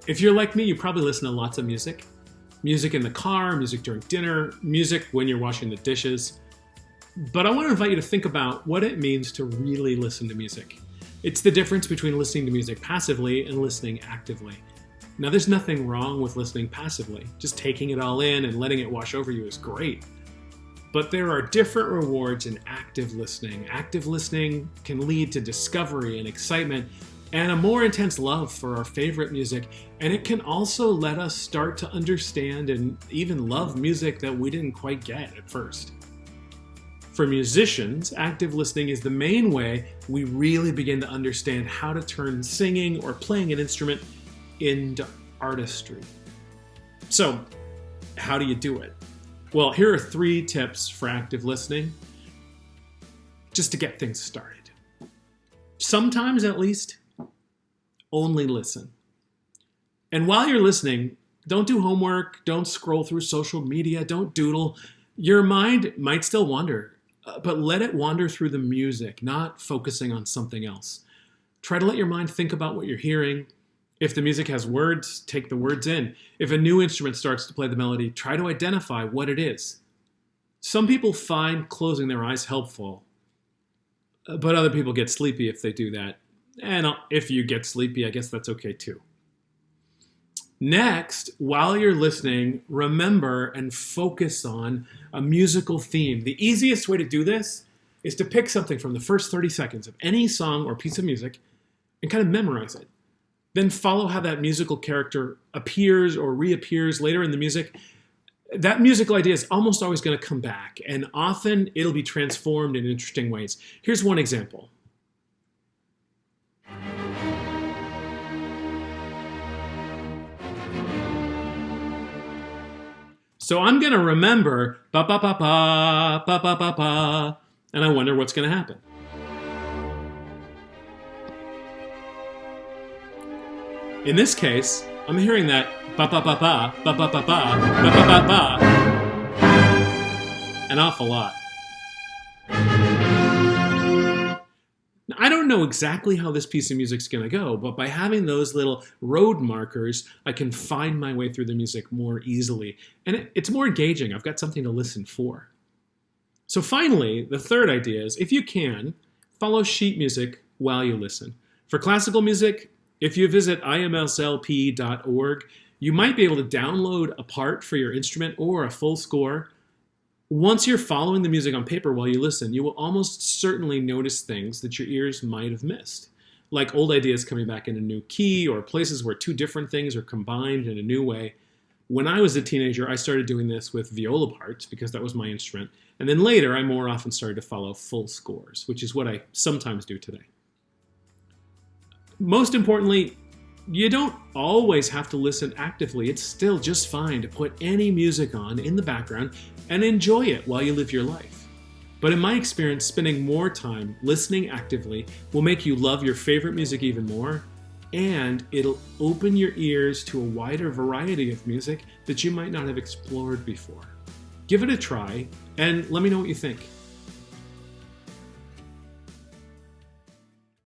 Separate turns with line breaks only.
If you're like me, you probably listen to lots of music. Music in the car, music during dinner, music when you're washing the dishes. But I want to invite you to think about what it means to really listen to music. It's the difference between listening to music passively and listening actively. Now, there's nothing wrong with listening passively. Just taking it all in and letting it wash over you is great. But there are different rewards in active listening. Active listening can lead to discovery and excitement and a more intense love for our favorite music. And it can also let us start to understand and even love music that we didn't quite get at first. For musicians, active listening is the main way we really begin to understand how to turn singing or playing an instrument into artistry. So, how do you do it? Well, here are 3 tips for active listening, just to get things started. Sometimes, at least, only listen. And while you're listening, don't do homework, don't scroll through social media, don't doodle. Your mind might still wander, but let it wander through the music, not focusing on something else. Try to let your mind think about what you're hearing. If the music has words, take the words in. If a new instrument starts to play the melody, try to identify what it is. Some people find closing their eyes helpful, but other people get sleepy if they do that. And if you get sleepy, I guess that's okay too. Next, while you're listening, remember and focus on a musical theme. The easiest way to do this is to pick something from the first 30 seconds of any song or piece of music and kind of memorize it. Then follow how that musical character appears or reappears later in the music. That musical idea is almost always going to come back, and often it'll be transformed in interesting ways. Here's one example. So I'm going to remember ba ba ba ba ba ba ba ba, and I wonder what's going to happen. In this case, I'm hearing that ba ba ba ba ba ba ba ba ba ba ba ba an awful lot. Now, I don't know exactly how this piece of music's going to go, but by having those little road markers, I can find my way through the music more easily. And it's more engaging. I've got something to listen for. So finally, the third idea is, if you can, follow sheet music while you listen. For classical music, if you visit imslp.org, you might be able to download a part for your instrument or a full score. Once you're following the music on paper while you listen, you will almost certainly notice things that your ears might have missed, like old ideas coming back in a new key or places where 2 different things are combined in a new way. When I was a teenager, I started doing this with viola parts because that was my instrument. And then later, I more often started to follow full scores, which is what I sometimes do today. Most importantly, you don't always have to listen actively. It's still just fine to put any music on in the background and enjoy it while you live your life. But in my experience, spending more time listening actively will make you love your favorite music even more, and it'll open your ears to a wider variety of music that you might not have explored before. Give it a try, and let me know what you think.